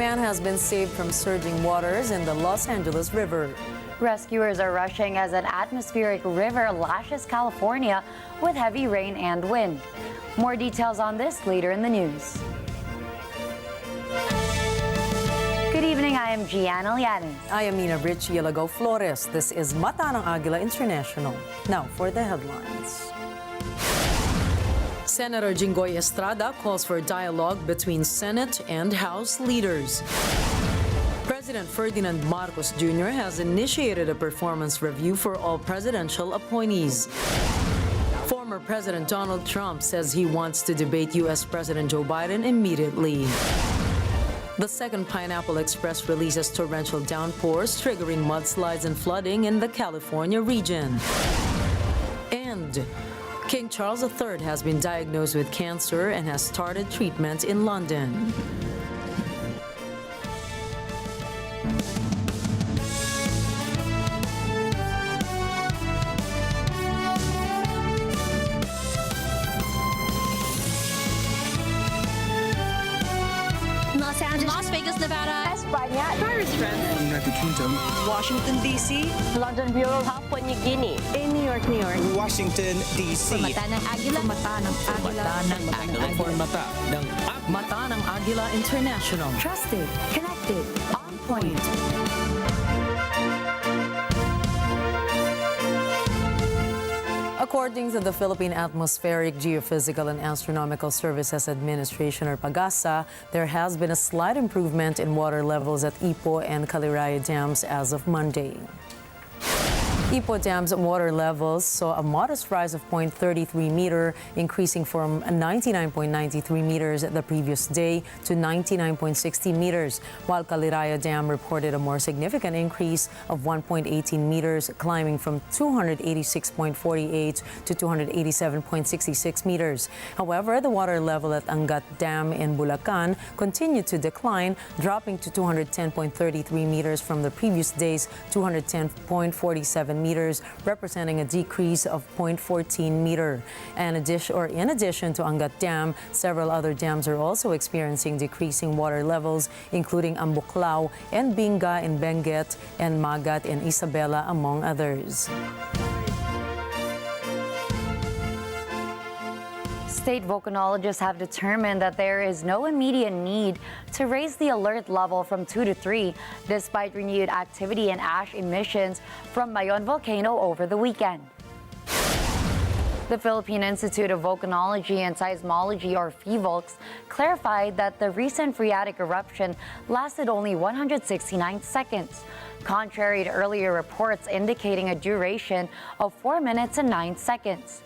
man has been saved from surging waters in the Los Angeles River. Rescuers are rushing as an atmospheric river lashes California with heavy rain and wind. More details on this later in the news. Good evening, I am Gianna Llanes. I am Nina Lago Flores. This is Mata ng Agila International. Now for the headlines. Senator Jinggoy Estrada calls for dialogue between Senate and House leaders. President Ferdinand Marcos Jr. has initiated a performance review for all presidential appointees. Former President Donald Trump says he wants to debate U.S. President Joe Biden immediately. The second Pineapple Express releases torrential downpours triggering mudslides and flooding in the California region. And King Charles III has been diagnosed with cancer and has started treatment in London. Las Vegas, Nevada. España, Paris, France, United Kingdom, Washington, D.C., London, Bureau, Papua New Guinea, in New York, Washington, D.C. Mata ng Agila. Mata ng Agila. For Mata ng Mata ng Agila International. Trusted, connected, on point. According to the Philippine Atmospheric, Geophysical and Astronomical Services Administration, or PAGASA, there has been a slight improvement in water levels at Ipo and Caliraya dams as of Monday. Ipo Dam's water levels saw a modest rise of 0.33 meter, increasing from 99.93 meters the previous day to 99.60 meters, while Caliraya Dam reported a more significant increase of 1.18 meters, climbing from 286.48 to 287.66 meters. However, the water level at Angat Dam in Bulacan continued to decline, dropping to 210.33 meters from the previous day's 210.47 meters, representing a decrease of 0.14 meter. And in addition to Angat Dam, several other dams are also experiencing decreasing water levels, including Ambuklao and Binga in Benguet and Magat in Isabela, among others. State volcanologists have determined that there is no immediate need to raise the alert level from 2 to 3, despite renewed activity and ash emissions from Mayon volcano over the weekend. The Philippine Institute of Volcanology and Seismology, or PHIVOLCS, clarified that the recent phreatic eruption lasted only 169 seconds, contrary to earlier reports indicating a duration of 4 minutes and 9 seconds.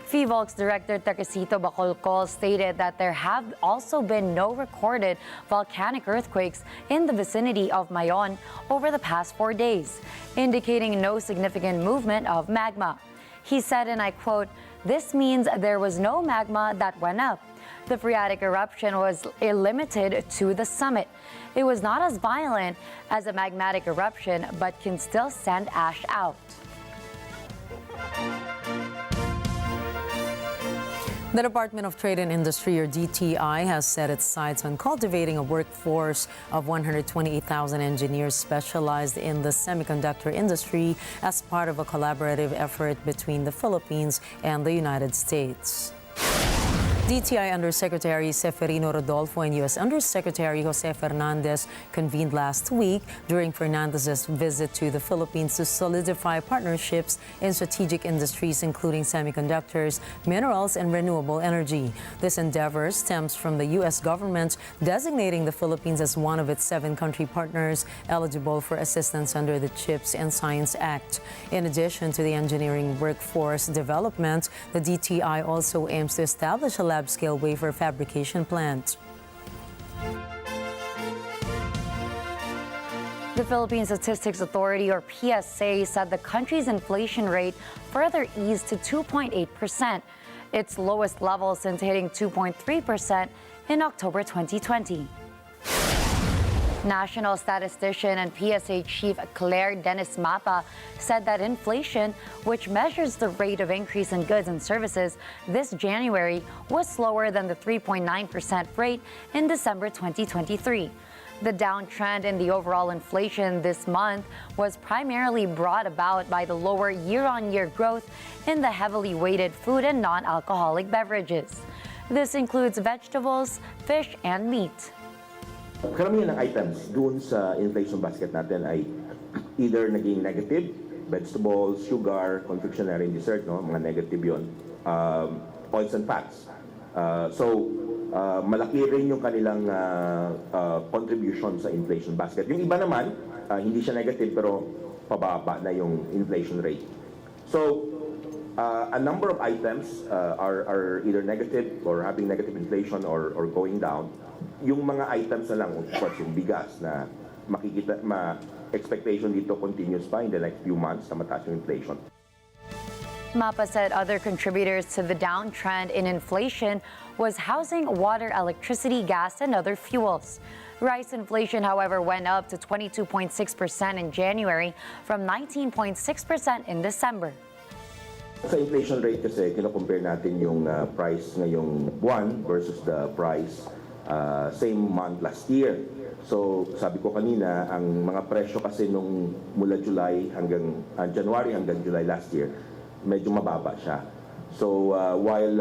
PHIVOLCS Director Teresito Bacolcol stated that there have also been no recorded volcanic earthquakes in the vicinity of Mayon over the past 4 days, indicating no significant movement of magma. He said, and I quote, "This means there was no magma that went up. The phreatic eruption was limited to the summit. It was not as violent as a magmatic eruption, but can still send ash out." The Department of Trade and Industry, or DTI, has set its sights on cultivating a workforce of 128,000 engineers specialized in the semiconductor industry as part of a collaborative effort between the Philippines and the United States. DTI Undersecretary Seferino Rodolfo and U.S. Undersecretary Jose Fernandez convened last week during Fernandez's visit to the Philippines to solidify partnerships in strategic industries including semiconductors, minerals, and renewable energy. This endeavor stems from the U.S. government designating the Philippines as one of its 7 country partners eligible for assistance under the CHIPS and Science Act. In addition to the engineering workforce development, the DTI also aims to establish a lab-scale wafer fabrication plant. The Philippine Statistics Authority, or PSA, said the country's inflation rate further eased to 2.8%, its lowest level since hitting 2.3% in October 2020. National statistician and PSA chief Claire Dennis Mapa said that inflation, which measures the rate of increase in goods and services this January, was slower than the 3.9% rate in December 2023. The downtrend in the overall inflation this month was primarily brought about by the lower year-on-year growth in the heavily weighted food and non-alcoholic beverages. This includes vegetables, fish, and meat. Karamihan ng items doon sa inflation basket natin ay either naging negative, vegetables, sugar, confectionery, and dessert, no? Mga negative yun. Oils and fats. Malaki rin yung kanilang contribution sa inflation basket. Yung iba naman, hindi siya negative pero pababa na yung inflation rate. So, a number of items are either negative or having negative inflation or going down. Yung mga items na lang, of course, yung bigas na makikita, expectation dito continues pa in the next few months na mataas yung inflation. MAPA said other contributors to the downtrend in inflation was housing, water, electricity, gas, and other fuels. Rice inflation, however, went up to 22.6% in January from 19.6% in December. Sa inflation rate kasi, kino-compare natin yung price ngayong buwan versus the price same month last year. So, sabi ko kanina, ang mga presyo kasi nung mula July hanggang January hanggang July last year, medyo mababa siya. So, while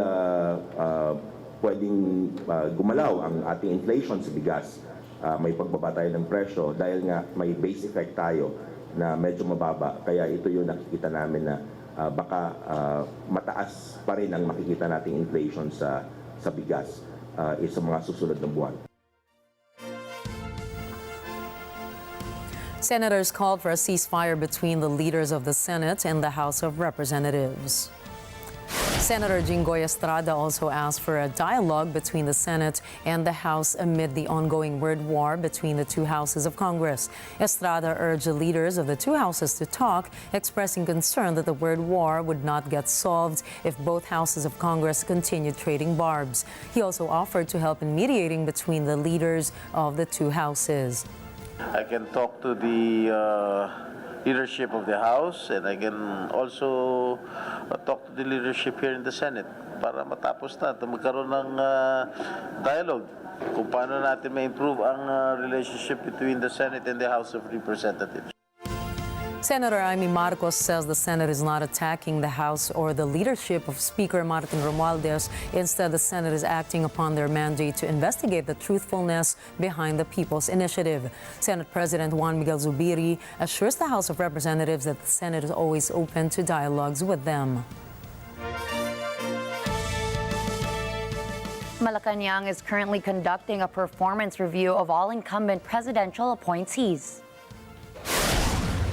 pwedeng gumalaw ang ating inflation sa bigas, may pagbaba tayo ng presyo dahil nga may base effect tayo na medyo mababa. Kaya ito yung nakikita namin na baka mataas pa rin ang makikita nating inflation sa bigas sa mga susunod na buwan. Senators called for a ceasefire between the leaders of the Senate and the House of Representatives. Senator Jinggoy Estrada also asked for a dialogue between the Senate and the House amid the ongoing word war between the two houses of Congress. Estrada urged the leaders of the two houses to talk, expressing concern that the word war would not get solved if both houses of Congress continued trading barbs. He also offered to help in mediating between the leaders of the two houses. I can talk to the leadership of the House, and I can also talk to the leadership here in the Senate para matapos na at magkaroon ng dialogue kung paano natin ma-improve ang relationship between the Senate and the House of Representatives. Senator Amy Marcos says the Senate is not attacking the House or the leadership of Speaker Martin Romualdez. Instead, the Senate is acting upon their mandate to investigate the truthfulness behind the People's Initiative. Senate President Juan Miguel Zubiri assures the House of Representatives that the Senate is always open to dialogues with them. Malacanang is currently conducting a performance review of all incumbent presidential appointees.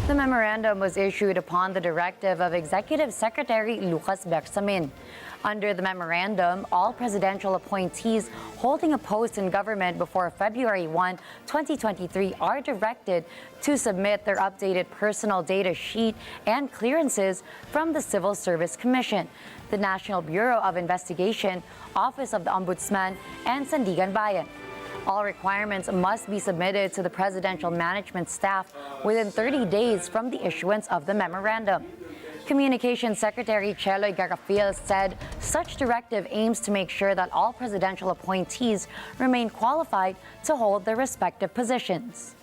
The memorandum was issued upon the directive of Executive Secretary Lucas Bersamin. Under the memorandum, all presidential appointees holding a post in government before February 1, 2023 are directed to submit their updated personal data sheet and clearances from the Civil Service Commission, the National Bureau of Investigation, Office of the Ombudsman, and Sandigan Bayan. All requirements must be submitted to the presidential management staff within 30 days from the issuance of the memorandum. Communications Secretary Cheloy Garafil said such directive aims to make sure that all presidential appointees remain qualified to hold their respective positions.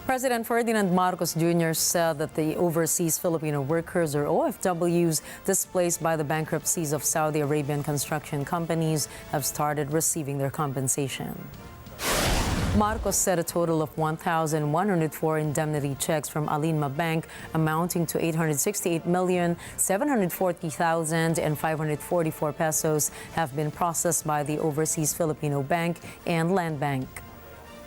President Ferdinand Marcos Jr. said that the overseas Filipino workers, or OFWs, displaced by the bankruptcies of Saudi Arabian construction companies have started receiving their compensation. Marcos said a total of 1,104 indemnity checks from Alinma Bank amounting to 868,740,544 pesos have been processed by the Overseas Filipino Bank and Land Bank.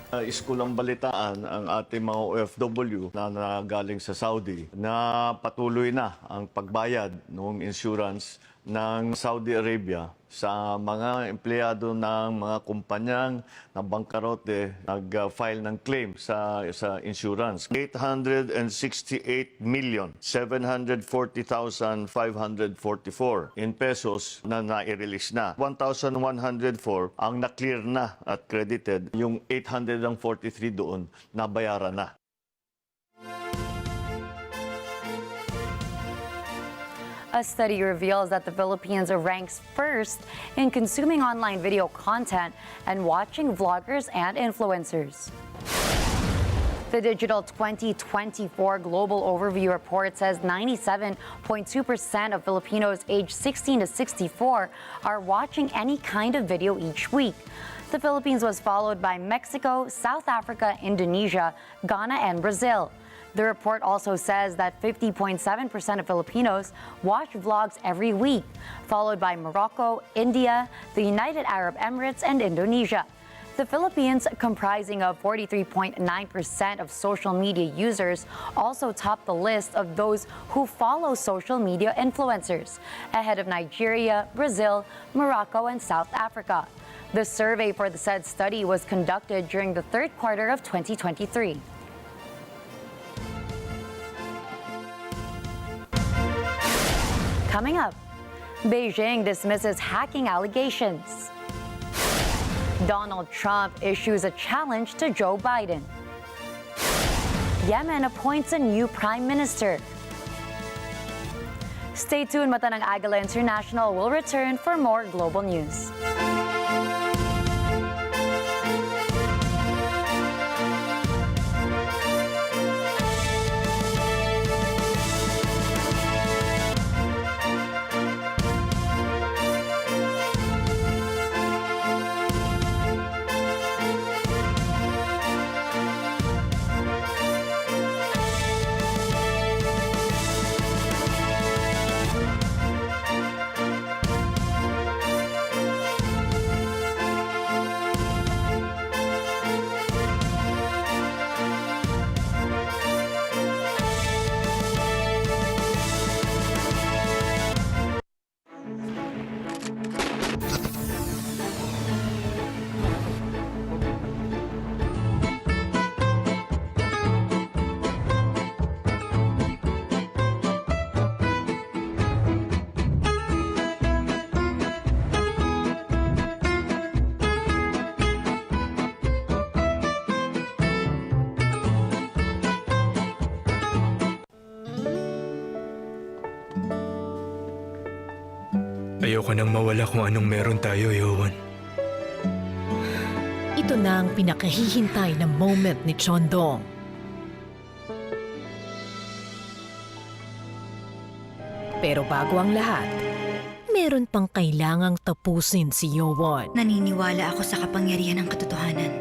Iskulang balitaan ang ating mga OFW na nagaling sa Saudi na patuloy na ang pagbayad ng insurance ng Saudi Arabia sa mga empleyado ng mga kumpanyang na bangkarote nag-file ng claim sa insurance. 868,740,544 in pesos na nai-release na. 1,104 ang na-clear na at credited. Yung 843 doon nabayaran na. A study reveals that the Philippines ranks first in consuming online video content and watching vloggers and influencers. The Digital 2024 Global Overview report says 97.2% of Filipinos aged 16 to 64 are watching any kind of video each week. The Philippines was followed by Mexico, South Africa, Indonesia, Ghana, and Brazil. The report also says that 50.7% of Filipinos watch vlogs every week, followed by Morocco, India, the United Arab Emirates, and Indonesia. The Philippines, comprising of 43.9% of social media users, also topped the list of those who follow social media influencers, ahead of Nigeria, Brazil, Morocco, and South Africa. The survey for the said study was conducted during the third quarter of 2023. Coming up, Beijing dismisses hacking allegations. Donald Trump issues a challenge to Joe Biden. Yemen appoints a new prime minister. Stay tuned, Mata ng Agila International will return for more global news. Ayoko nang mawala kung anong meron tayo, Yowan. Ito na ang pinakahihintay na moment ni Chondong. Pero bago ang lahat, meron pang kailangang tapusin si Yowon. Naniniwala ako sa kapangyarihan ng katotohanan.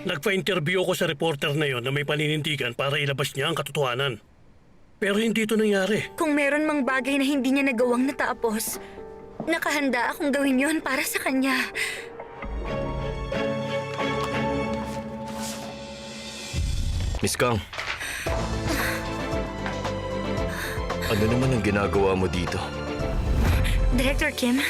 Nagpa-interview ako sa reporter na yon na may paninindigan para ilabas niya ang katotohanan. Pero hindi ito nangyari. Kung meron mang bagay na hindi niya nagawang natapos, nakahanda akong gawin yon para sa kanya. Miss Kang, ano naman ang ginagawa mo dito? Director Kim?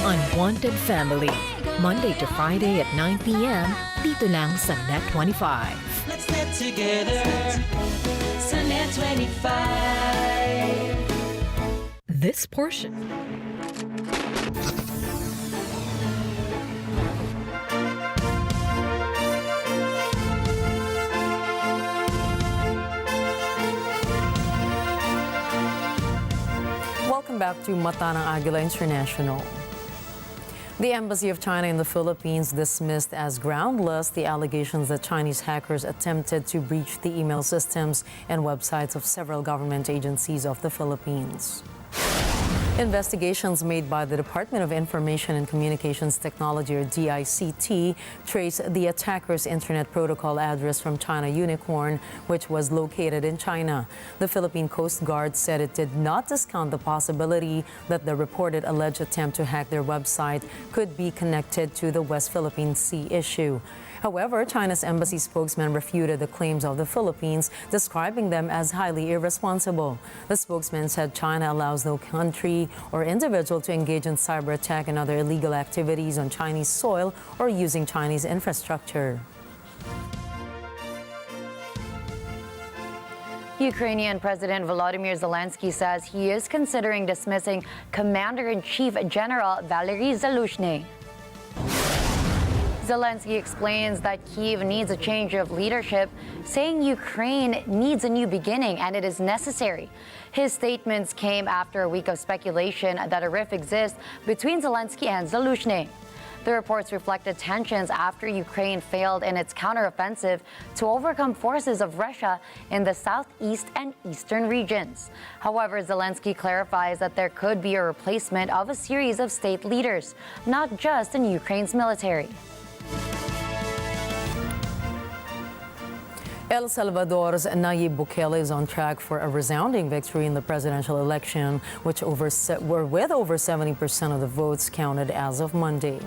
Unwanted Family, Monday to Friday at 9 p.m. dito lang sa Net 25. Let's get together sa Net 25. This portion Welcome back to Mata ng Agila International. The Embassy of China in the Philippines dismissed as groundless the allegations that Chinese hackers attempted to breach the email systems and websites of several government agencies of the Philippines. Investigations made by the Department of Information and Communications Technology, or DICT, trace the attacker's internet protocol address from China Unicorn, which was located in China. The Philippine Coast Guard said it did not discount the possibility that the reported alleged attempt to hack their website could be connected to the West Philippine Sea issue. However, China's embassy spokesman refuted the claims of the Philippines, describing them as highly irresponsible. The spokesman said China allows no country or individual to engage in cyber attack and other illegal activities on Chinese soil or using Chinese infrastructure. Ukrainian President Volodymyr Zelensky says he is considering dismissing Commander-in-Chief General Valery Zaluzhny. Zelensky explains that Kyiv needs a change of leadership, saying Ukraine needs a new beginning and it is necessary. His statements came after a week of speculation that a rift exists between Zelensky and Zaluzhny. The reports reflected tensions after Ukraine failed in its counteroffensive to overcome forces of Russia in the southeast and eastern regions. However, Zelensky clarifies that there could be a replacement of a series of state leaders, not just in Ukraine's military. El Salvador's Nayib Bukele is on track for a resounding victory in the presidential election, with over 70% of the votes counted as of Monday.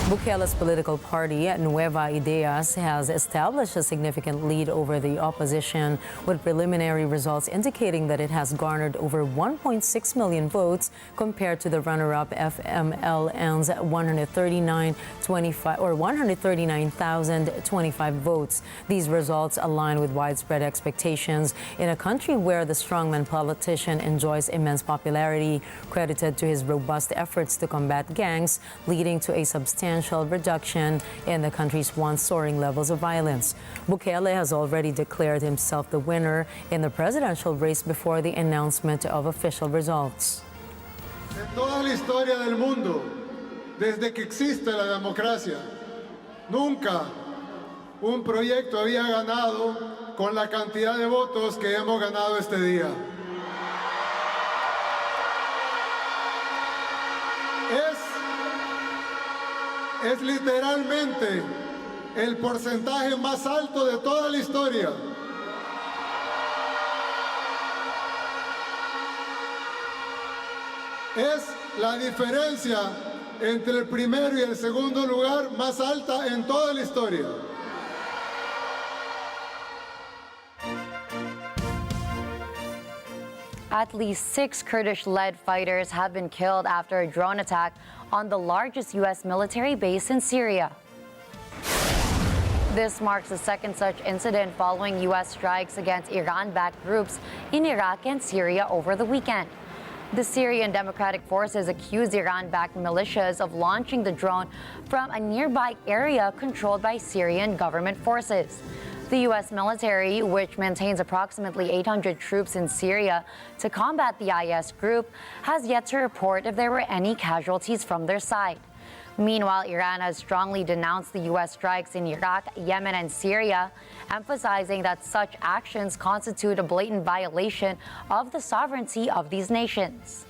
Bukele's political party, Nueva Ideas, has established a significant lead over the opposition, with preliminary results indicating that it has garnered over 1.6 million votes compared to the runner-up FMLN's 139,025 votes. These results align with widespread expectations in a country where the strongman politician enjoys immense popularity, credited to his robust efforts to combat gangs, leading to a substantial reduction in the country's once soaring levels of violence. Bukele has already declared himself the winner in the presidential race before the announcement of official results. En toda la historia del mundo, desde que existe la democracia, nunca un proyecto había ganado con la cantidad de votos que hemos ganado este día. Es literalmente el porcentaje más alto de toda la historia. Es la diferencia entre el primero y el segundo lugar más alta en toda la historia. At least 6 Kurdish-led fighters have been killed after a drone attack on the largest U.S. military base in Syria. This marks the second such incident following U.S. strikes against Iran-backed groups in Iraq and Syria over the weekend. The Syrian Democratic Forces accused Iran-backed militias of launching the drone from a nearby area controlled by Syrian government forces. The U.S. military, which maintains approximately 800 troops in Syria to combat the IS group, has yet to report if there were any casualties from their side. Meanwhile, Iran has strongly denounced the U.S. strikes in Iraq, Yemen, and Syria, emphasizing that such actions constitute a blatant violation of the sovereignty of these nations.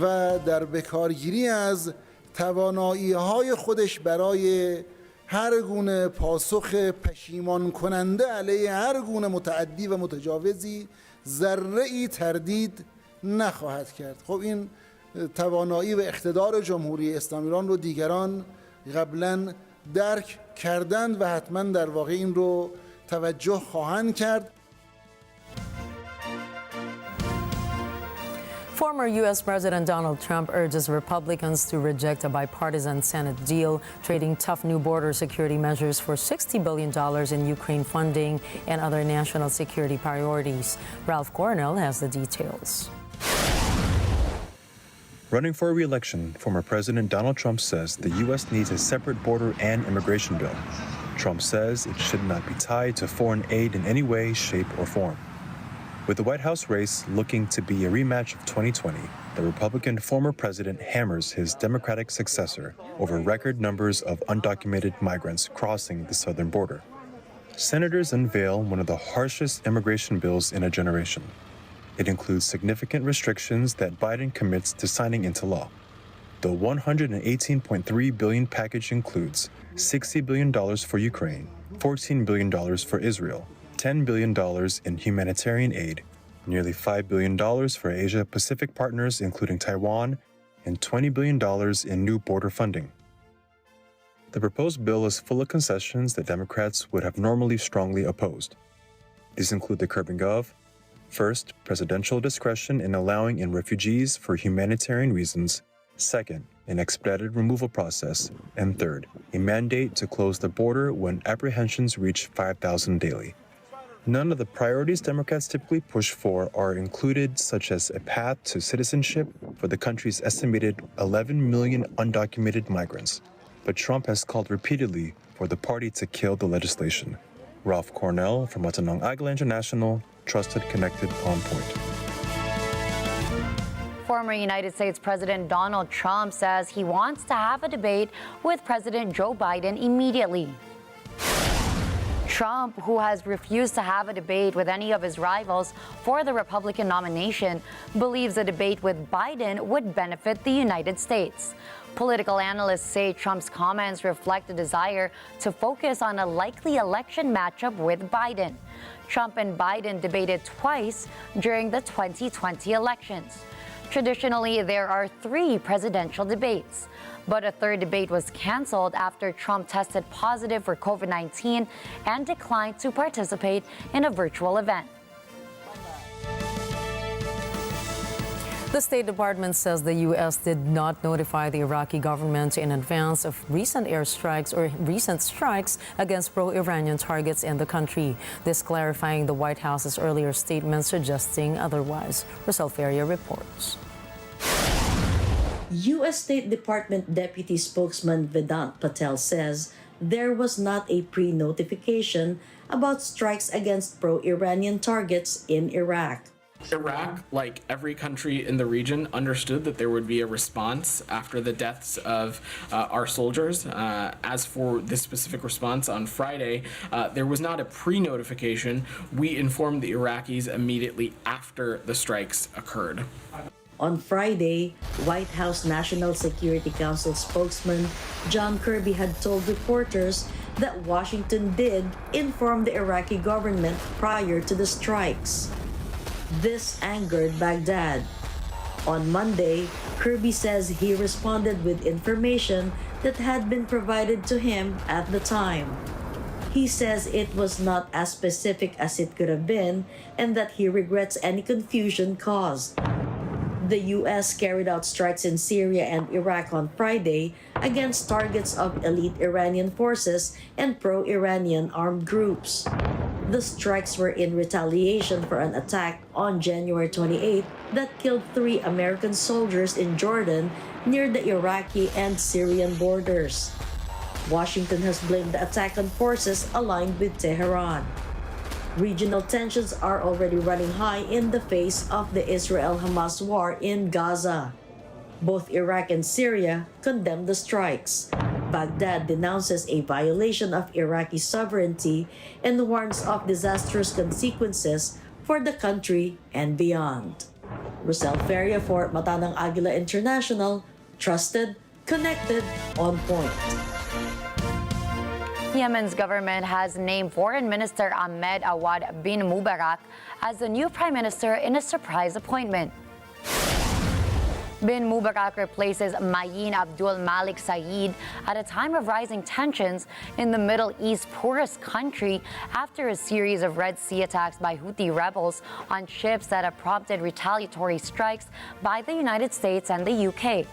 و در بکارگیری از توانایی‌های خودش برای هر گونه پاسخ پشیمان کننده علیه هر گونه متعدی و متجاوزی ذره‌ای تردید نخواهد کرد. خب این توانایی و اقتدار جمهوری اسلامی ایران رو دیگران قبلا درک کردند و حتما در واقع این رو توجه خواهند کرد. Former U.S. President Donald Trump urges Republicans to reject a bipartisan Senate deal trading tough new border security measures for $60 billion in Ukraine funding and other national security priorities. Ralph Cornell has the details. Running for re-election, former President Donald Trump says the U.S. needs a separate border and immigration bill. Trump says it should not be tied to foreign aid in any way, shape, or form. With the White House race looking to be a rematch of 2020, the Republican former president hammers his Democratic successor over record numbers of undocumented migrants crossing the southern border. Senators unveil one of the harshest immigration bills in a generation. It includes significant restrictions that Biden commits to signing into law. The $118.3 billion package includes $60 billion for Ukraine, $14 billion for Israel, $10 billion in humanitarian aid, nearly $5 billion for Asia-Pacific partners, including Taiwan, and $20 billion in new border funding. The proposed bill is full of concessions that Democrats would have normally strongly opposed. These include the curbing of, first, presidential discretion in allowing in refugees for humanitarian reasons, second, an expedited removal process, and third, a mandate to close the border when apprehensions reach 5,000 daily. None of the priorities Democrats typically push for are included, such as a path to citizenship for the country's estimated 11 million undocumented migrants. but Trump has called repeatedly for the party to kill the legislation. Ralph Cornell from Agila International, trusted, connected, on point. Former United States President Donald Trump says he wants to have a debate with President Joe Biden immediately. Trump, who has refused to have a debate with any of his rivals for the Republican nomination, believes a debate with Biden would benefit the United States. Political analysts say Trump's comments reflect a desire to focus on a likely election matchup with Biden. Trump and Biden debated twice during the 2020 elections. Traditionally, there are 3 presidential debates, but a third debate was canceled after Trump tested positive for COVID-19 and declined to participate in a virtual event. The State Department says the U.S. did not notify the Iraqi government in advance of recent airstrikes or recent strikes against pro-Iranian targets in the country. This clarifying the White House's earlier statement suggesting otherwise. Rosel Feria reports. U.S. State Department Deputy Spokesman Vedant Patel says there was not a pre-notification about strikes against pro-Iranian targets in Iraq. Iraq, like every country in the region, understood that there would be a response after the deaths of our soldiers. As for this specific response on Friday, there was not a pre-notification. We informed the Iraqis immediately after the strikes occurred. On Friday, White House National Security Council spokesman John Kirby had told reporters that Washington did inform the Iraqi government prior to the strikes. This angered Baghdad. On Monday, Kirby says he responded with information that had been provided to him at the time. He says it was not as specific as it could have been and that he regrets any confusion caused. The U.S. carried out strikes in Syria and Iraq on Friday against targets of elite Iranian forces and pro-Iranian armed groups. The strikes were in retaliation for an attack on January 28 that killed 3 American soldiers in Jordan near the Iraqi and Syrian borders. Washington has blamed the attack on forces aligned with Tehran. Regional tensions are already running high in the face of the Israel-Hamas war in Gaza. Both Iraq and Syria condemned the strikes. Baghdad denounces a violation of Iraqi sovereignty and warns of disastrous consequences for the country and beyond. Rosel Feria for Matanang Agila International, trusted, connected, on point. Yemen's government has named Foreign Minister Ahmed Awad bin Mubarak as the new prime minister in a surprise appointment. Bin Mubarak replaces Mayin Abdul Malik Saeed at a time of rising tensions in the Middle East's poorest country after a series of Red Sea attacks by Houthi rebels on ships that have prompted retaliatory strikes by the United States and the UK.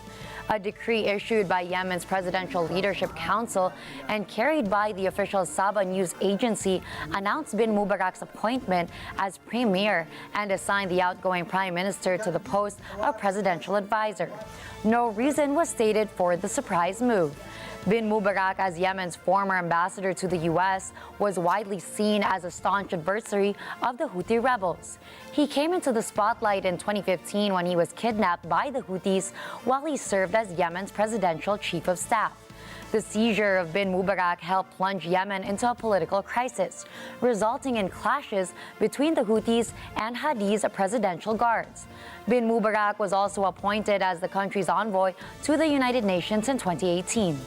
A decree issued by Yemen's Presidential Leadership Council and carried by the official Saba news agency announced bin Mubarak's appointment as premier and assigned the outgoing prime minister to the post of presidential advisor. No reason was stated for the surprise move. Bin Mubarak, as Yemen's former ambassador to the U.S., was widely seen as a staunch adversary of the Houthi rebels. He came into the spotlight in 2015 when he was kidnapped by the Houthis while he served as Yemen's presidential chief of staff. The seizure of bin Mubarak helped plunge Yemen into a political crisis, resulting in clashes between the Houthis and Hadi's presidential guards. Bin Mubarak was also appointed as the country's envoy to the United Nations in 2018.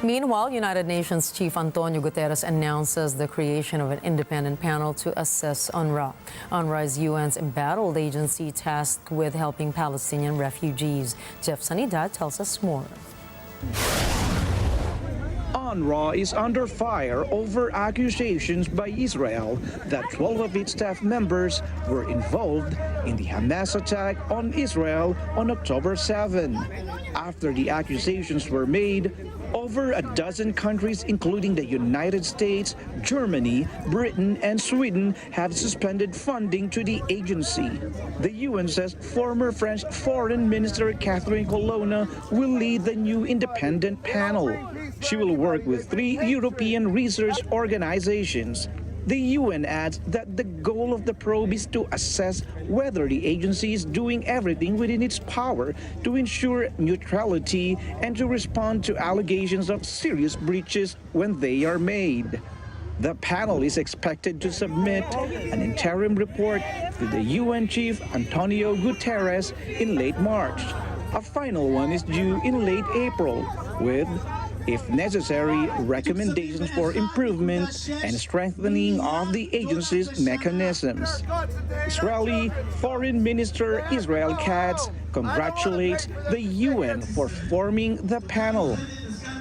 Meanwhile, United Nations Chief Antonio Guterres announces the creation of an independent panel to assess UNRWA. UNRWA is UN's embattled agency tasked with helping Palestinian refugees. Jeff Sanidad tells us more. UNRWA is under fire over accusations by Israel that 12 of its staff members were involved in the Hamas attack on Israel on October 7. After the accusations were made, Over a dozen countries, including the United States, Germany, Britain, and Sweden, have suspended funding to the agency. The UN says former French Foreign Minister Catherine Colonna will lead the new independent panel. She will work with 3 European research organizations. The UN adds that the goal of the probe is to assess whether the agency is doing everything within its power to ensure neutrality and to respond to allegations of serious breaches when they are made. The panel is expected to submit an interim report to the UN chief Antonio Guterres in late March. A final one is due in late April, with, if necessary, recommendations for improvement and strengthening of the agency's mechanisms. Israeli Foreign Minister Israel Katz congratulates the UN for forming the panel.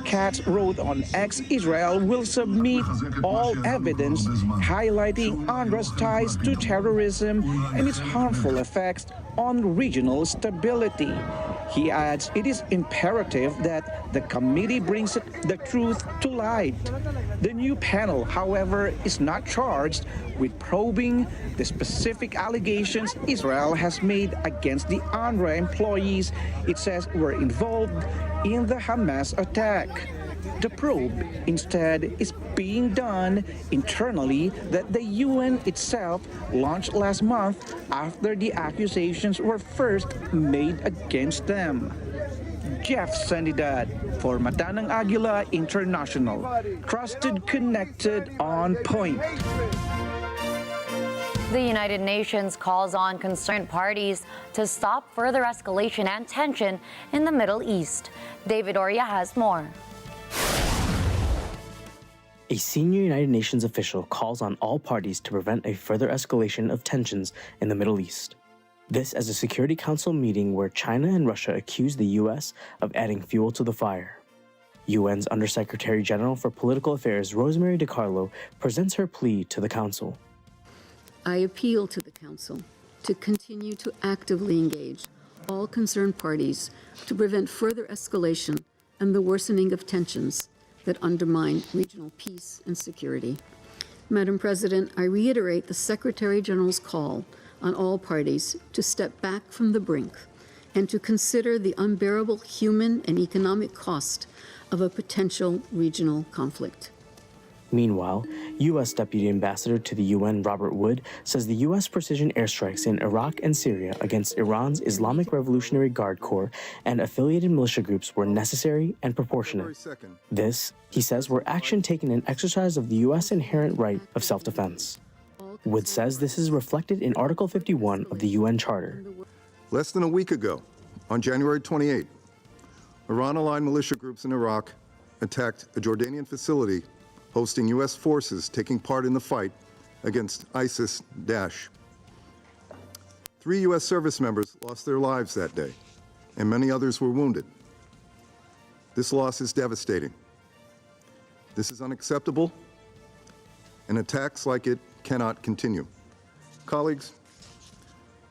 Katz wrote on X, Israel will submit all evidence highlighting UNRWA's ties to terrorism and its harmful effects on regional stability. He adds it is imperative that the committee brings the truth to light. The new panel, however, is not charged with probing the specific allegations Israel has made against the UNRWA employees it says were involved in the Hamas attack. The probe, instead, is being done internally that the UN itself launched last month after the accusations were first made against them. Jeff Sanidad for Matanang Agila International. Trusted, connected, on point. The United Nations calls on concerned parties to stop further escalation and tension in the Middle East. David Oria has more. A senior United Nations official calls on all parties to prevent a further escalation of tensions in the Middle East. This as a Security Council meeting where China and Russia accuse the U.S. of adding fuel to the fire. UN's Undersecretary General for Political Affairs, Rosemary DiCarlo, presents her plea to the Council. I appeal to the Council to continue to actively engage all concerned parties to prevent further escalation and the worsening of tensions that undermine regional peace and security. Madam President, I reiterate the Secretary General's call on all parties to step back from the brink and to consider the unbearable human and economic cost of a potential regional conflict. Meanwhile, U.S. Deputy Ambassador to the UN Robert Wood says the U.S. precision airstrikes in Iraq and Syria against Iran's Islamic Revolutionary Guard Corps and affiliated militia groups were necessary and proportionate. This, he says, were action taken in exercise of the U.S. inherent right of self-defense. Wood says this is reflected in Article 51 of the UN Charter. Less than a week ago, on January 28, Iran-aligned militia groups in Iraq attacked a Jordanian facility hosting U.S. forces taking part in the fight against ISIS-Daesh. 3 U.S. service members lost their lives that day, and many others were wounded. This loss is devastating. This is unacceptable, and attacks like it cannot continue. Colleagues,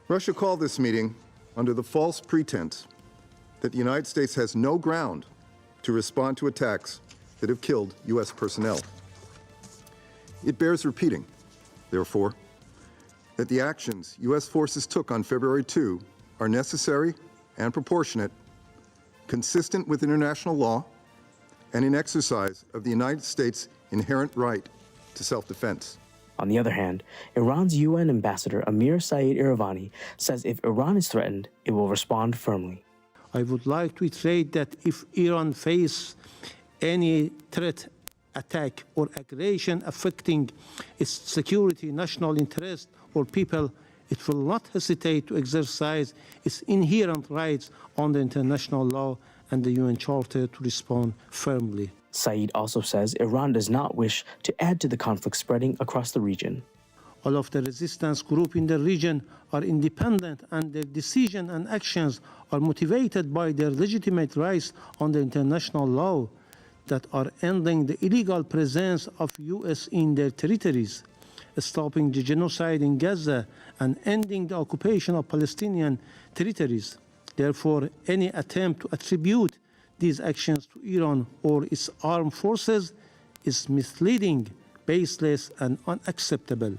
Russia called this meeting under the false pretense that the United States has no ground to respond to attacks that have killed U.S. personnel. It bears repeating, therefore, that the actions U.S. forces took on February 2 are necessary and proportionate, consistent with international law, and in exercise of the United States' inherent right to self-defense. On the other hand, Iran's UN ambassador Amir Saeed Iravani says if Iran is threatened, it will respond firmly. I would like to reiterate that if Iran faces any threat, attack, or aggression affecting its security, national interest, or people, it will not hesitate to exercise its inherent rights under international law and the UN Charter to respond firmly. Saeed also says Iran does not wish to add to the conflict spreading across the region. All of the resistance groups in the region are independent, and their decisions and actions are motivated by their legitimate rights under international law that are ending the illegal presence of U.S. in their territories, stopping the genocide in Gaza, and ending the occupation of Palestinian territories. Therefore, any attempt to attribute these actions to Iran or its armed forces is misleading, baseless, and unacceptable.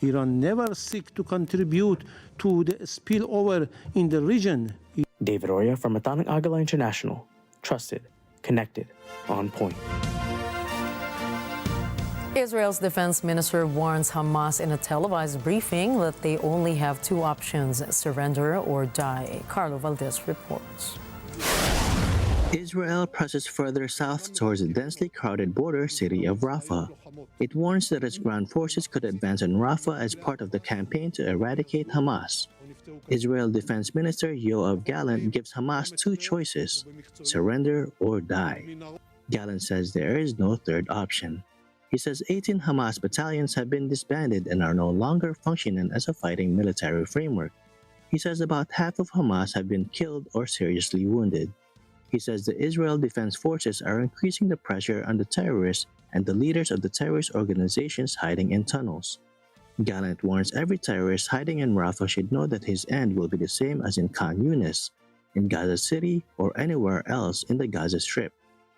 Iran never seek to contribute to the spillover in the region. David Oria from Matanang Agila International. Trusted, connected, on point. Israel's defense minister warns Hamas in a televised briefing that they only have two options, surrender or die. Carlo Valdez reports. Israel presses further south towards the densely crowded border city of Rafah. It warns that its ground forces could advance on Rafah as part of the campaign to eradicate Hamas. Israel Defense Minister Yoav Gallant gives Hamas two choices, surrender or die. Gallant says there is no third option. He says 18 Hamas battalions have been disbanded and are no longer functioning as a fighting military framework. He says about half of Hamas have been killed or seriously wounded. He says the Israel Defense Forces are increasing the pressure on the terrorists and the leaders of the terrorist organizations hiding in tunnels. Gallant warns every terrorist hiding in Rafah should know that his end will be the same as in Khan Yunis, in Gaza City, or anywhere else in the Gaza Strip.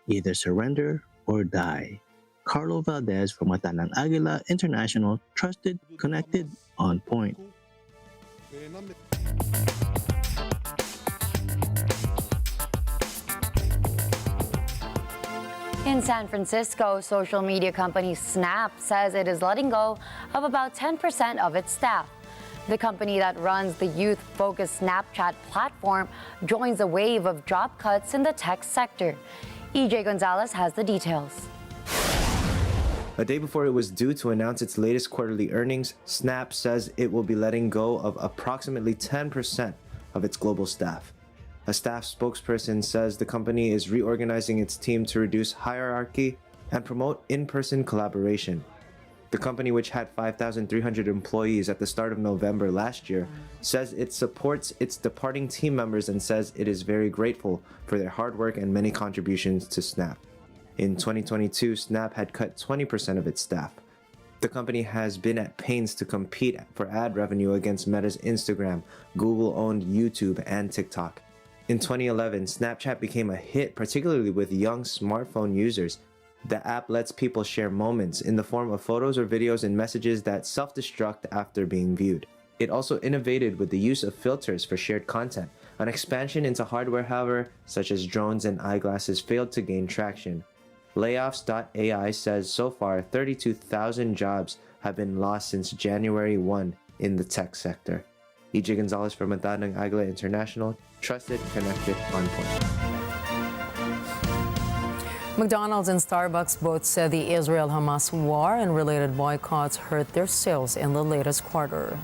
Either surrender or die. Carlo Valdez from Matanang Agila International, trusted, connected, on point. In San Francisco, social media company Snap says it is letting go of about 10% of its staff. The company that runs the youth-focused Snapchat platform joins a wave of job cuts in the tech sector. EJ Gonzalez has the details. A day before it was due to announce its latest quarterly earnings, Snap says it will be letting go of approximately 10% of its global staff. A staff spokesperson says the company is reorganizing its team to reduce hierarchy and promote in-person collaboration. The company, which had 5,300 employees at the start of November last year, says it supports its departing team members and says it is very grateful for their hard work and many contributions to Snap. In 2022, Snap had cut 20% of its staff. The company has been at pains to compete for ad revenue against Meta's Instagram, Google-owned YouTube, and TikTok. In 2011, Snapchat became a hit, particularly with young smartphone users. The app lets people share moments in the form of photos or videos and messages that self-destruct after being viewed. It also innovated with the use of filters for shared content. An expansion into hardware, however, such as drones and eyeglasses, failed to gain traction. Layoffs.ai says so far 32,000 jobs have been lost since January 1 in the tech sector. EJ Gonzalez from Matanang Agila International, trusted, connected, on point. McDonald's and Starbucks both said the Israel-Hamas war and related boycotts hurt their sales in the latest quarter.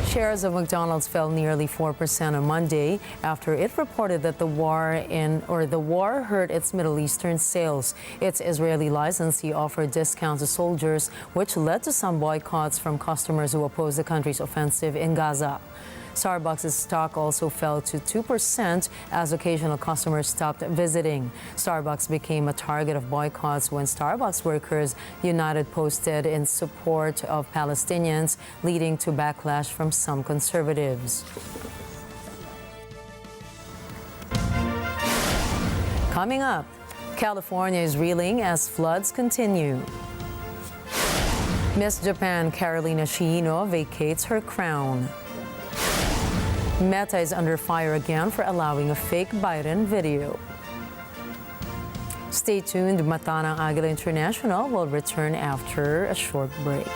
Shares of McDonald's fell nearly 4% on Monday after it reported that the war hurt its Middle Eastern sales. Its Israeli licensee offered discounts to soldiers, which led to some boycotts from customers who oppose the country's offensive in Gaza. Starbucks' stock also fell to 2% as occasional customers stopped visiting. Starbucks became a target of boycotts when Starbucks workers united posted in support of Palestinians, leading to backlash from some conservatives. Coming up, California is reeling as floods continue. Miss Japan Carolina Shiino vacates her crown. Meta is under fire again for allowing a fake Biden video. Stay tuned. Matanang Agila International will return after a short break.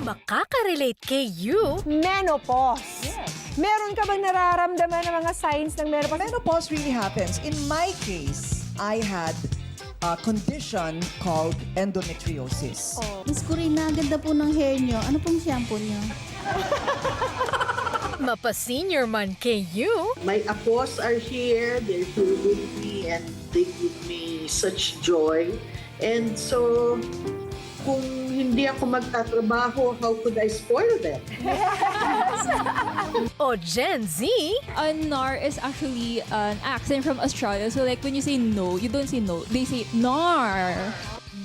Makaka-relate kay you. Menopause. Yes. Meron ka bang nararamdaman ng mga signs ng menopause? Menopause really happens. In my case, I had a condition called endometriosis. Miss Corina, ganda po ng hair nyo. Ano pong shampoo nyo? Mapa-senior man kayo. My apos are here. They're here with me and they give me such joy. And so, kung hindi ako magtatrabaho, how could I spoil them? O Gen Z? Nar is actually an accent from Australia. So like when you say no, you don't say no. They say nar.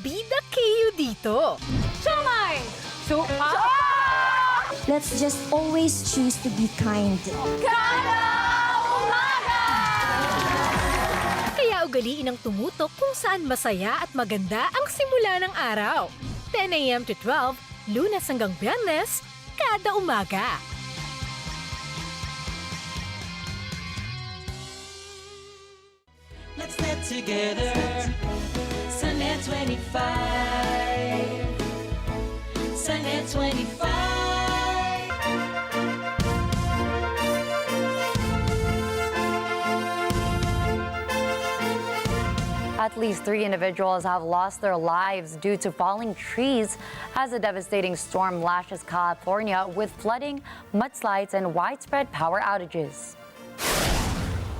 Bida kayo dito. Sumay! Let's just always choose to be kind. Kaya ugaliin ang tumutok kung saan masaya at maganda ang simula ng araw. 10 a.m. to 12, Lunes hanggang Biyernes, kada umaga. Let's get together. Sunday 25. Sunday 25. At least 3 individuals have lost their lives due to falling trees as a devastating storm lashes California with flooding, mudslides, and widespread power outages.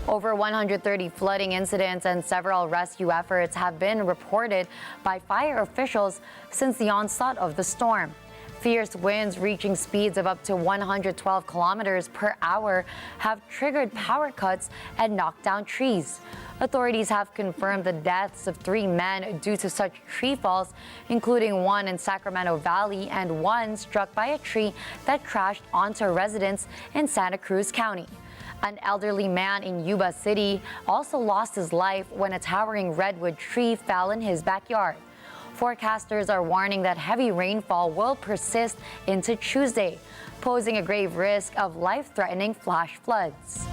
Over 130 flooding incidents and several rescue efforts have been reported by fire officials since the onset of the storm. Fierce winds reaching speeds of up to 112 kilometers per hour have triggered power cuts and knocked down trees. Authorities have confirmed the deaths of 3 men due to such tree falls, including one in Sacramento Valley and one struck by a tree that crashed onto a residence in Santa Cruz County. An elderly man in Yuba City also lost his life when a towering redwood tree fell in his backyard. Forecasters are warning that heavy rainfall will persist into Tuesday, posing a grave risk of life-threatening flash floods.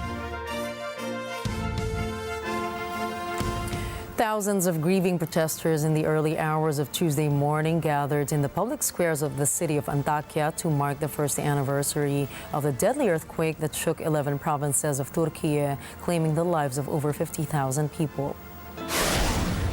Thousands of grieving protesters in the early hours of Tuesday morning gathered in the public squares of the city of Antakya to mark the first anniversary of the deadly earthquake that shook 11 provinces of Turkey, claiming the lives of over 50,000 people.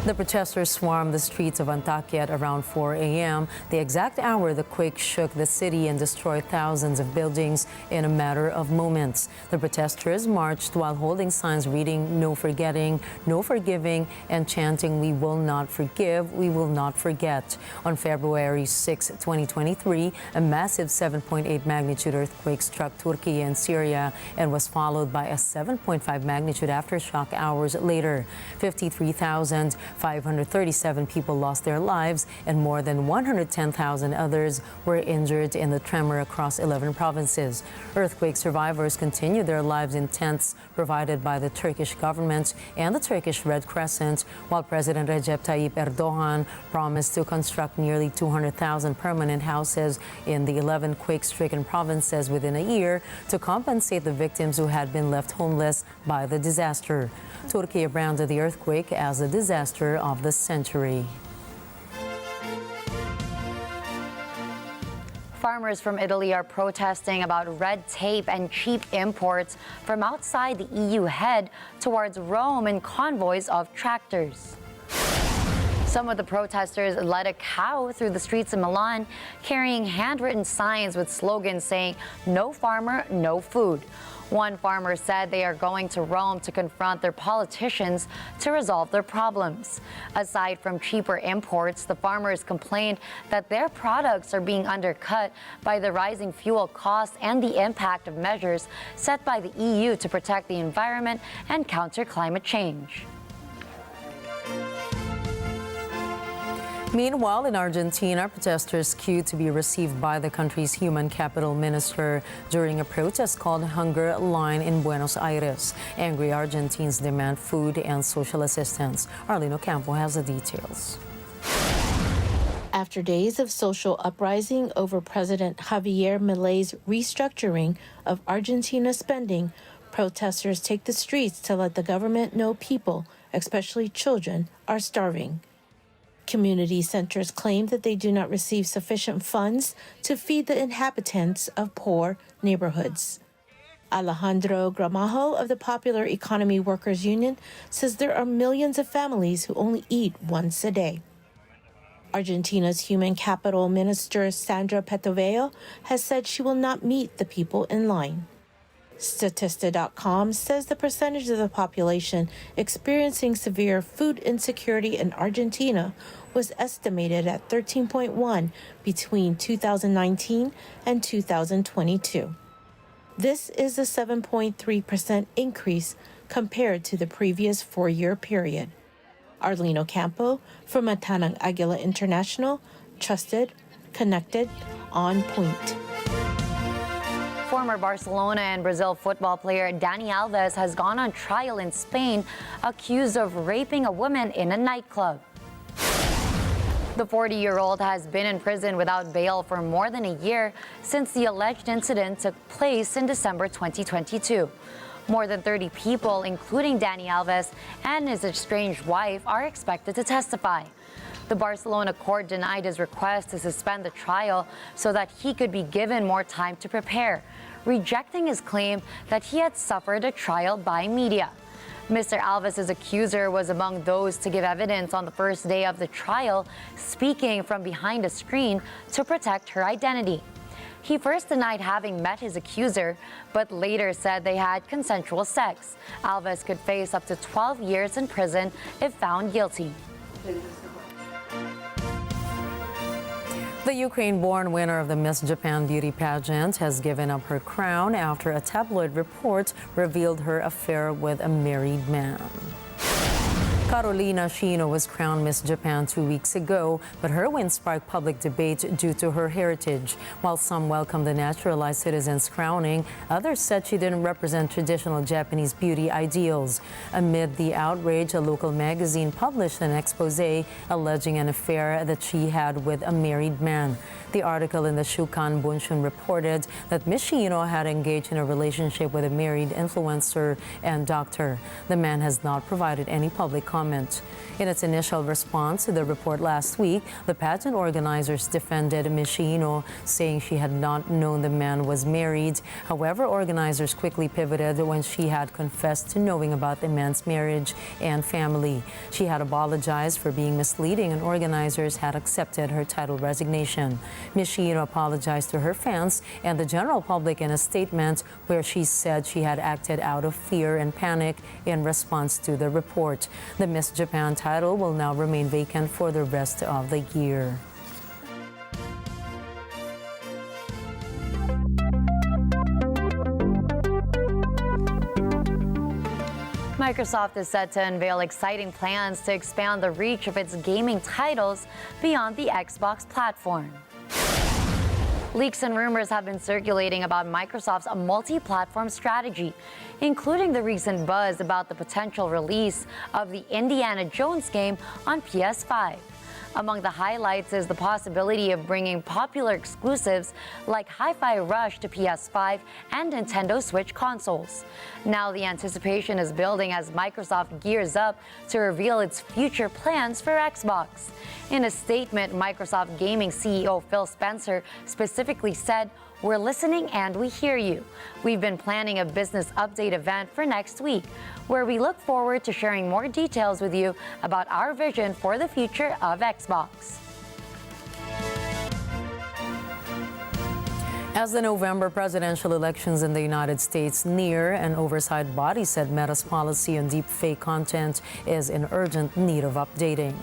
The protesters swarmed the streets of Antakya at around 4 a.m., the exact hour the quake shook the city and destroyed thousands of buildings in a matter of moments. The protesters marched while holding signs reading "No forgetting, no forgiving," and chanting "We will not forgive, we will not forget." On February 6, 2023, a massive 7.8 magnitude earthquake struck Turkey and Syria and was followed by a 7.5 magnitude aftershock hours later. 53,537 people lost their lives and more than 110,000 others were injured in the tremor across 11 provinces. Earthquake survivors continue their lives in tents provided by the Turkish government and the Turkish Red Crescent, while President Recep Tayyip Erdogan promised to construct nearly 200,000 permanent houses in the 11 quake-stricken provinces within a year to compensate the victims who had been left homeless by the disaster. Turkey branded the earthquake as the disaster of the century. Farmers from Italy are protesting about red tape and cheap imports from outside the EU head towards Rome in convoys of tractors. Some of the protesters led a cow through the streets of Milan, carrying handwritten signs with slogans saying, "No farmer, no food." One farmer said they are going to Rome to confront their politicians to resolve their problems. Aside from cheaper imports, the farmers complained that their products are being undercut by the rising fuel costs and the impact of measures set by the EU to protect the environment and counter climate change. Meanwhile, in Argentina, protesters queued to be received by the country's human capital minister during a protest called Hunger Line in Buenos Aires. Angry Argentines demand food and social assistance. Arlene Ocampo has the details. After days of social uprising over President Javier Milei's restructuring of Argentina's spending, protesters take the streets to let the government know people, especially children, are starving. Community centers claim that they do not receive sufficient funds to feed the inhabitants of poor neighborhoods. Alejandro Gramajo of the Popular Economy Workers Union says there are millions of families who only eat once a day. Argentina's Human Capital Minister Sandra Petoveo has said she will not meet the people in line. Statista.com says the percentage of the population experiencing severe food insecurity in Argentina was estimated at 13.1 between 2019 and 2022. This is a 7.3% increase compared to the previous four-year period. Arlene Ocampo for Matanang Agila International, trusted, connected, on point. Former Barcelona and Brazil football player Dani Alves has gone on trial in Spain, accused of raping a woman in a nightclub. The 40-year-old has been in prison without bail for more than a year since the alleged incident took place in December 2022. More than 30 people, including Dani Alves and his estranged wife, are expected to testify. The Barcelona court denied his request to suspend the trial so that he could be given more time to prepare, rejecting his claim that he had suffered a trial by media. Mr. Alves' accuser was among those to give evidence on the first day of the trial, speaking from behind a screen to protect her identity. He first denied having met his accuser, but later said they had consensual sex. Alves could face up to 12 years in prison if found guilty. The Ukraine-born winner of the Miss Japan beauty pageant has given up her crown after a tabloid report revealed her affair with a married man. Carolina Shino was crowned Miss Japan 2 weeks ago, but her win sparked public debate due to her heritage. While some welcomed the naturalized citizen's crowning, others said she didn't represent traditional Japanese beauty ideals. Amid the outrage, a local magazine published an expose alleging an affair that she had with a married man. The article in the Shukan Bunshun reported that Ms. Shino had engaged in a relationship with a married influencer and doctor. The man has not provided any public comment. In its initial response to the report last week, the pageant organizers defended Ms. Shino, saying she had not known the man was married. However, organizers quickly pivoted when she had confessed to knowing about the man's marriage and family. She had apologized for being misleading, and organizers had accepted her title resignation. Ms. Shino apologized to her fans and the general public in a statement where she said she had acted out of fear and panic in response to the report. The Miss Japan title will now remain vacant for the rest of the year. Microsoft is set to unveil exciting plans to expand the reach of its gaming titles beyond the Xbox platform. Leaks and rumors have been circulating about Microsoft's multi-platform strategy, including the recent buzz about the potential release of the Indiana Jones game on PS5. Among the highlights is the possibility of bringing popular exclusives like Hi-Fi Rush to PS5 and Nintendo Switch consoles. Now the anticipation is building as Microsoft gears up to reveal its future plans for Xbox. In a statement, Microsoft Gaming CEO Phil Spencer specifically said, "We're listening and we hear you. We've been planning a business update event for next week, where we look forward to sharing more details with you about our vision for the future of Xbox." As the November presidential elections in the United States near, an oversight body said Meta's policy on deepfake content is in urgent need of updating.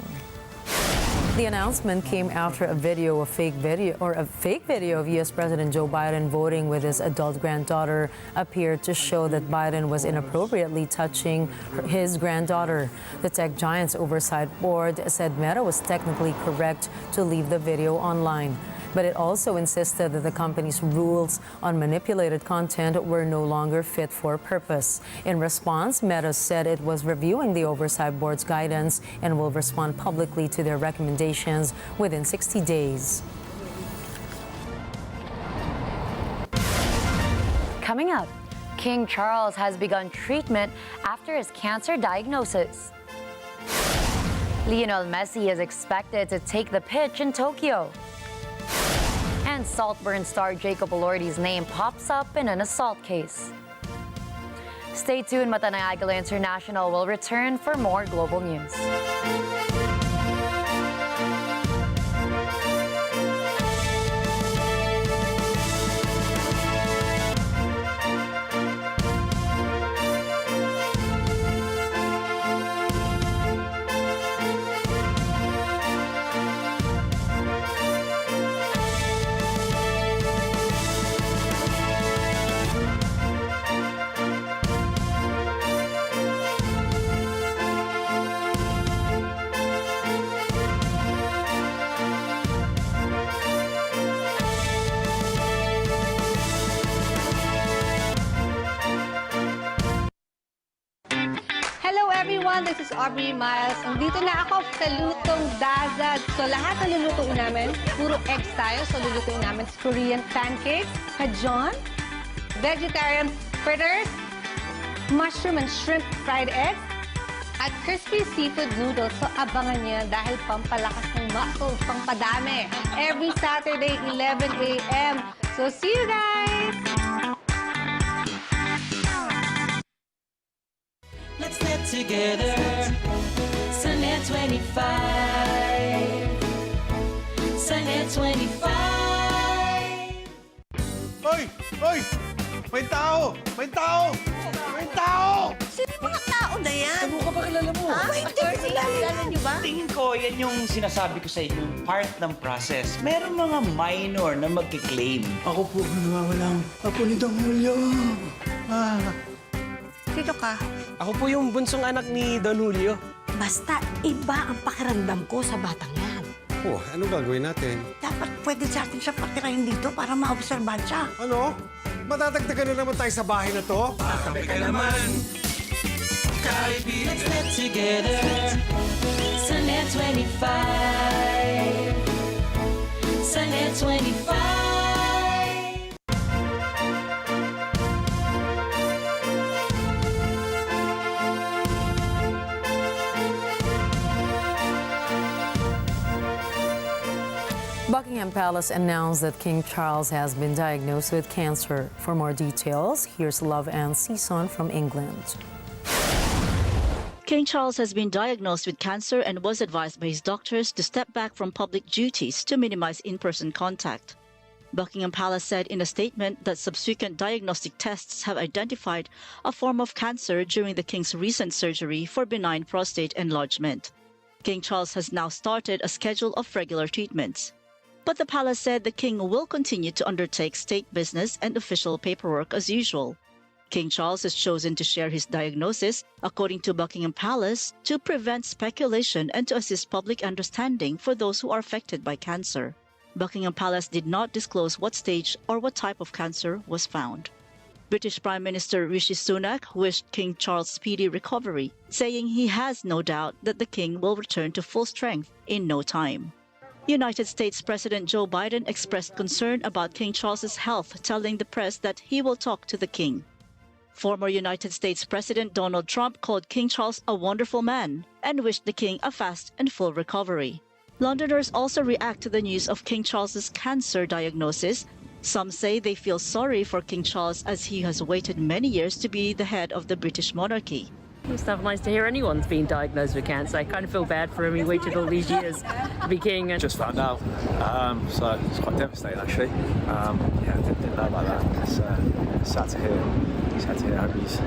The announcement came after a fake video of U.S. President Joe Biden voting with his adult granddaughter appeared to show that Biden was inappropriately touching his granddaughter. The tech giant's oversight board said Meta was technically correct to leave the video online, but it also insisted that the company's rules on manipulated content were no longer fit for purpose. In response, Meta said it was reviewing the oversight board's guidance and will respond publicly to their recommendations within 60 days. Coming up, King Charles has begun treatment after his cancer diagnosis. Lionel Messi is expected to take the pitch in Tokyo. And Saltburn star Jacob Elordi's name pops up in an assault case. Stay tuned. Mata ng Agila International will return for more global news. Hello everyone, this is Aubrey Miles. Nandito na ako sa Lutong Dazad. So lahat na lulutuin namin, puro eggs tayo. So lulutuin namin Korean pancakes, kajon, vegetarian fritters, mushroom and shrimp fried eggs, at crispy seafood noodles. So abangan niyo dahil pampalakas ng muscles, pampadami. Every Saturday, 11 a.m. So see you guys! Let's get together. Sunday 25. Sunday 25. Hoy! Hoy! May tao! May tao! May tao! Sino yung mga tao na yan? Ano ka ba kilala mo? Hindi ko kilala niyo ba? Tingin ko, yan yung sinasabi ko sa inyo, part ng process. Meron mga minor na magkiklaim. Ako po nawawalang apo ni Don Julio. Sino ka? Ako po yung bunsong anak ni Don Julio. Basta iba ang pakiramdam ko sa batang yan. Oh, ano gagawin natin? Dapat pwede sa atin siya patirahin dito para maobserbahan siya. Ano? Matatagdagan na naman tayo sa bahay na to? Tatabi ka naman! Let's get together. Sunday 25. Sunday 25. Buckingham Palace announced that King Charles has been diagnosed with cancer. For more details, here's Love Ann Season from England. King Charles has been diagnosed with cancer and was advised by his doctors to step back from public duties to minimize in-person contact. Buckingham Palace said in a statement that subsequent diagnostic tests have identified a form of cancer during the King's recent surgery for benign prostate enlargement. King Charles has now started a schedule of regular treatments. But the palace said the king will continue to undertake state business and official paperwork as usual. King Charles has chosen to share his diagnosis, according to Buckingham Palace, to prevent speculation and to assist public understanding for those who are affected by cancer. Buckingham Palace did not disclose what stage or what type of cancer was found. British Prime Minister Rishi Sunak wished King Charles speedy recovery, saying he has no doubt that the king will return to full strength in no time. United States President Joe Biden expressed concern about King Charles's health, telling the press that he will talk to the king. Former United States President Donald Trump called King Charles a wonderful man and wished the king a fast and full recovery. Londoners also react to the news of King Charles's cancer diagnosis. Some say they feel sorry for King Charles as he has waited many years to be the head of the British monarchy. It's never nice to hear anyone's been diagnosed with cancer. I kind of feel bad for him. He waited all these years to be king. Just found out, so it's quite devastating actually. Yeah, I didn't know about that. It's sad to hear. He's had to hear. I hope he's.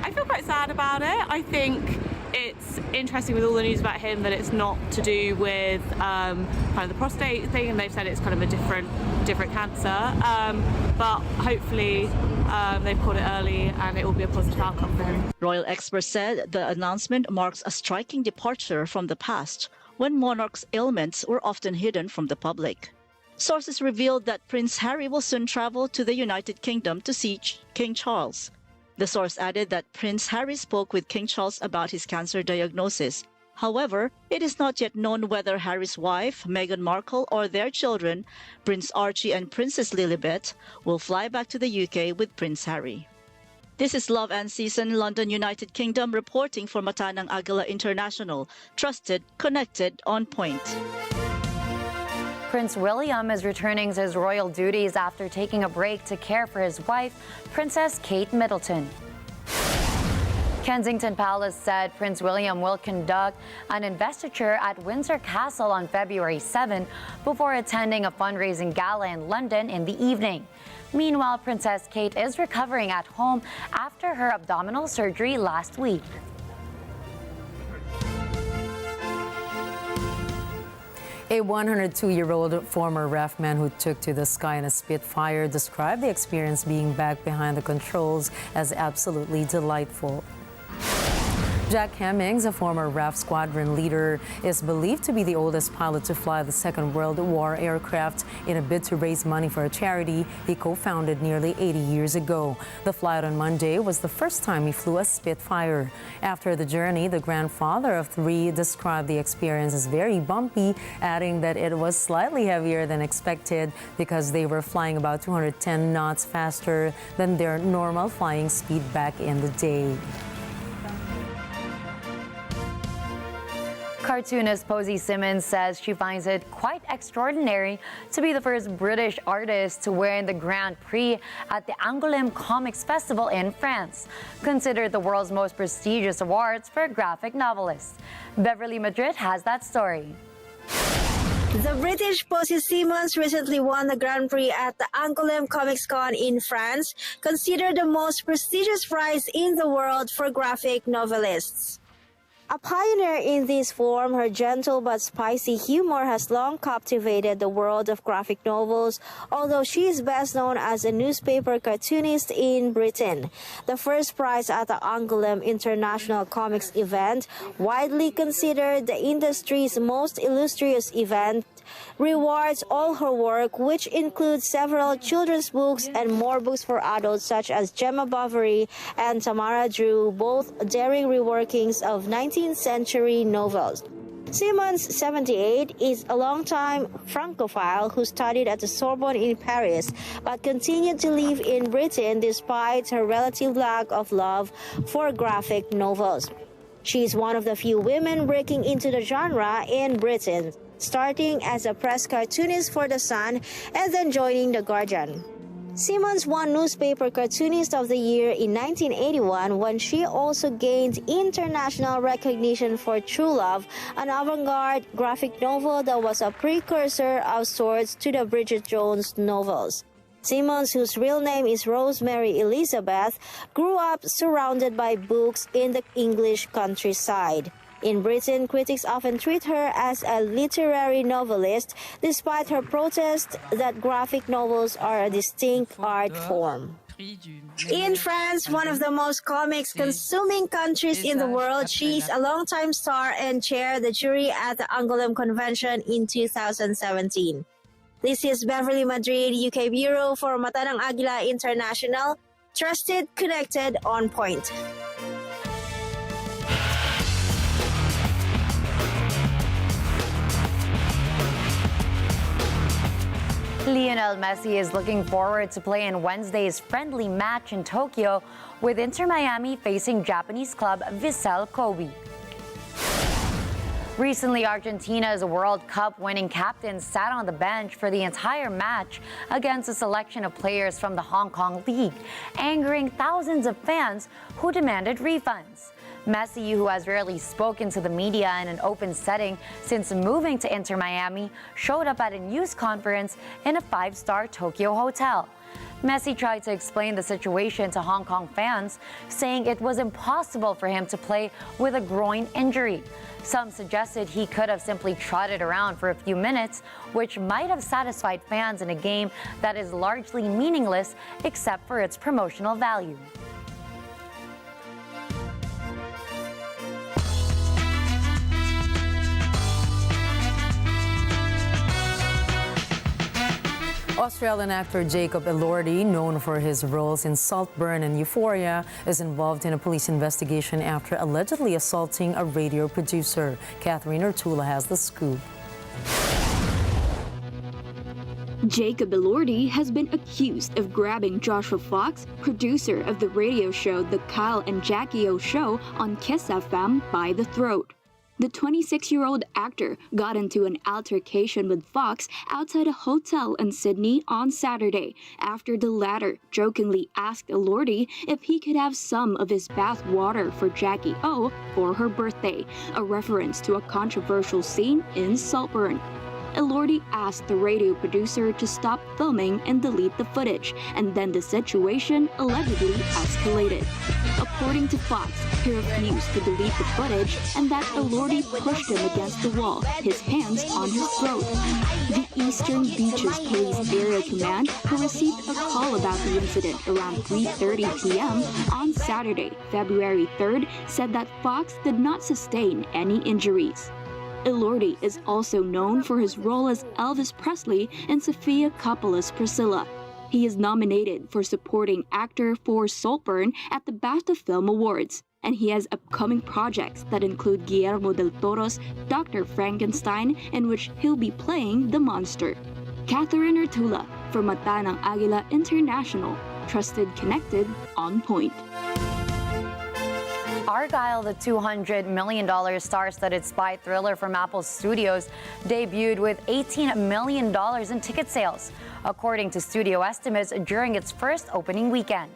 I feel quite sad about it. I think it's interesting with all the news about him that it's not to do with kind of the prostate thing, and they've said it's kind of a different cancer. But hopefully they've caught it early and it will be a positive outcome for him. Royal experts said the announcement marks a striking departure from the past, when monarchs' ailments were often hidden from the public. Sources revealed that Prince Harry will soon travel to the United Kingdom to see King Charles. The source added that Prince Harry spoke with King Charles about his cancer diagnosis. However, it is not yet known whether Harry's wife, Meghan Markle, or their children, Prince Archie and Princess Lilibet, will fly back to the UK with Prince Harry. This is Love and Season, London, United Kingdom, reporting for Mata ng Agila International. Trusted, connected, on point. Prince William is returning to his royal duties after taking a break to care for his wife, Princess Kate Middleton. Kensington Palace said Prince William will conduct an investiture at Windsor Castle on February 7 before attending a fundraising gala in London in the evening. Meanwhile, Princess Kate is recovering at home after her abdominal surgery last week. A 102-year-old former RAF man who took to the sky in a Spitfire described the experience being back behind the controls as absolutely delightful. Jack Hemmings, a former RAF squadron leader, is believed to be the oldest pilot to fly the Second World War aircraft in a bid to raise money for a charity he co-founded nearly 80 years ago. The flight on Monday was the first time he flew a Spitfire. After the journey, the grandfather of three described the experience as very bumpy, adding that it was slightly heavier than expected because they were flying about 210 knots faster than their normal flying speed back in the day. Cartoonist Posy Simmons says she finds it quite extraordinary to be the first British artist to win the Grand Prix at the Angoulême Comics Festival in France, considered the world's most prestigious awards for graphic novelists. Beverly Madrid has that story. The British Posy Simmons recently won the Grand Prix at the Angoulême Comics Con in France, considered the most prestigious prize in the world for graphic novelists. A pioneer in this form, her gentle but spicy humor has long captivated the world of graphic novels, although she is best known as a newspaper cartoonist in Britain. The first prize at the Angoulême International Comics event, widely considered the industry's most illustrious event, rewards all her work, which includes several children's books and more books for adults such as Gemma Bovary and Tamara Drew, both daring reworkings of 19th century novels. Simmons, 78, is a longtime Francophile who studied at the Sorbonne in Paris, but continued to live in Britain despite her relative lack of love for graphic novels. She is one of the few women breaking into the genre in Britain, starting as a press cartoonist for The Sun and then joining The Guardian. Simmons won Newspaper Cartoonist of the Year in 1981 when she also gained international recognition for True Love, an avant-garde graphic novel that was a precursor of sorts to the Bridget Jones novels. Simmons, whose real name is Rosemary Elizabeth, grew up surrounded by books in the English countryside. In Britain, critics often treat her as a literary novelist, despite her protest that graphic novels are a distinct art form. In France, one of the most comics-consuming countries in the world, she is a longtime star and chaired the jury at the Angoulême Convention in 2017. This is Beverly Madrid, UK Bureau for Mata ng Agila International. Trusted, connected, on point. Lionel Messi is looking forward to playing Wednesday's friendly match in Tokyo with Inter Miami facing Japanese club Vissel Kobe. Recently, Argentina's World Cup winning captain sat on the bench for the entire match against a selection of players from the Hong Kong League, angering thousands of fans who demanded refunds. Messi, who has rarely spoken to the media in an open setting since moving to Inter Miami, showed up at a news conference in a five-star Tokyo hotel. Messi tried to explain the situation to Hong Kong fans, saying it was impossible for him to play with a groin injury. Some suggested he could have simply trotted around for a few minutes, which might have satisfied fans in a game that is largely meaningless except for its promotional value. Australian actor Jacob Elordi, known for his roles in Saltburn and Euphoria, is involved in a police investigation after allegedly assaulting a radio producer. Catherine Ortula has the scoop. Jacob Elordi has been accused of grabbing Joshua Fox, producer of the radio show The Kyle and Jackie O Show on Kiss FM, by the throat. The 26-year-old actor got into an altercation with Fox outside a hotel in Sydney on Saturday after the latter jokingly asked Elordi if he could have some of his bath water for Jackie O for her birthday, a reference to a controversial scene in Saltburn. Elordi asked the radio producer to stop filming and delete the footage, and then the situation allegedly escalated. According to Fox, he refused to delete the footage and that Elordi pushed him against the wall, his hands on his throat. The Eastern Beaches Police Area Command, who received a call about the incident around 3:30 p.m. on Saturday, February 3rd, said that Fox did not sustain any injuries. Elordi is also known for his role as Elvis Presley in Sofia Coppola's Priscilla. He is nominated for supporting actor for Saltburn at the BAFTA Film Awards, and he has upcoming projects that include Guillermo del Toro's Dr. Frankenstein, in which he'll be playing the monster. Catherine Artula for Mata ng Agila International, trusted, connected, on point. Agila, the $200 million star-studded spy thriller from Apple Studios, debuted with $18 million in ticket sales, according to studio estimates during its first opening weekend.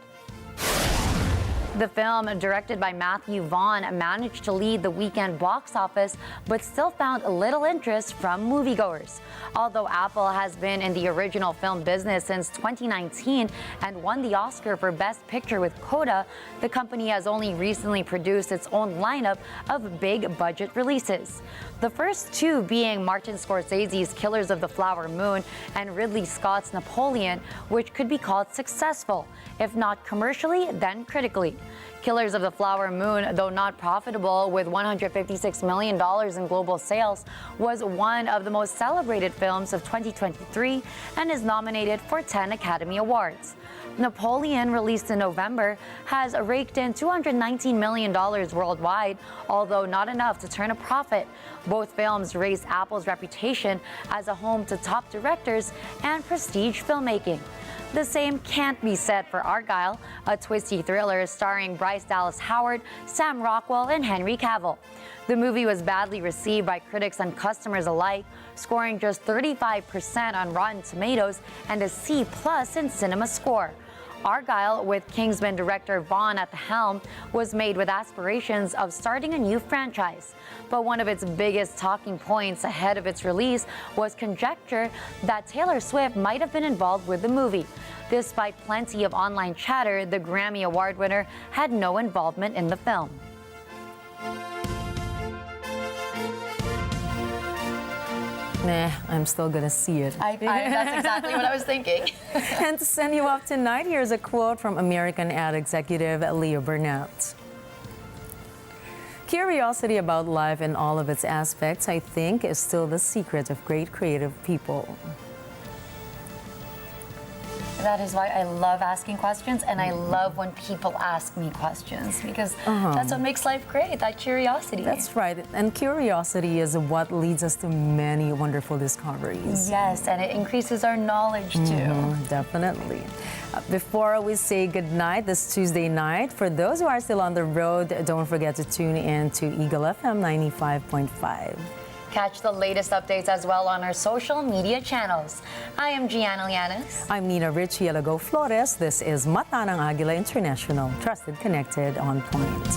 The film, directed by Matthew Vaughn, managed to lead the weekend box office, but still found little interest from moviegoers. Although Apple has been in the original film business since 2019 and won the Oscar for Best Picture with Coda, the company has only recently produced its own lineup of big-budget releases. The first two being Martin Scorsese's Killers of the Flower Moon and Ridley Scott's Napoleon, which could be called successful, if not commercially, then critically. Killers of the Flower Moon, though not profitable with $156 million in global sales, was one of the most celebrated films of 2023 and is nominated for 10 Academy Awards. Napoleon, released in November, has raked in $219 million worldwide, although not enough to turn a profit. Both films raised Apple's reputation as a home to top directors and prestige filmmaking. The same can't be said for Agila, a twisty thriller starring Bryce Dallas Howard, Sam Rockwell, and Henry Cavill. The movie was badly received by critics and customers alike, scoring just 35% on Rotten Tomatoes and a C+ in Cinema Score. Agila, with Kingsman director Vaughn at the helm, was made with aspirations of starting a new franchise. But one of its biggest talking points ahead of its release was conjecture that Taylor Swift might have been involved with the movie. Despite plenty of online chatter, the Grammy Award winner had no involvement in the film. Nah, I'm still gonna see it. That's exactly what I was thinking. And to send you up tonight, here's a quote from American ad executive Leo Burnett. Curiosity about life in all of its aspects, I think, is still the secret of great creative people. That is why I love asking questions, and I love when people ask me questions, because that's what makes life great, that curiosity. That's right. And curiosity is what leads us to many wonderful discoveries. Yes, and it increases our knowledge, too. Definitely. Before we say goodnight this Tuesday night, for those who are still on the road, don't forget to tune in to Eagle FM 95.5. Catch the latest updates as well on our social media channels. I am Gianna Llanes. I'm Nina Richie Alago Flores. This is Mata ng Agila International, trusted, connected, on point.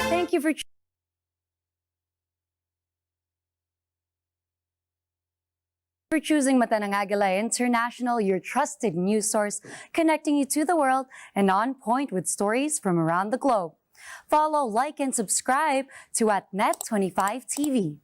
Thank you for choosing Mata ng Agila International, your trusted news source, connecting you to the world and on point with stories from around the globe. Follow, like, and subscribe to @Net25 TV.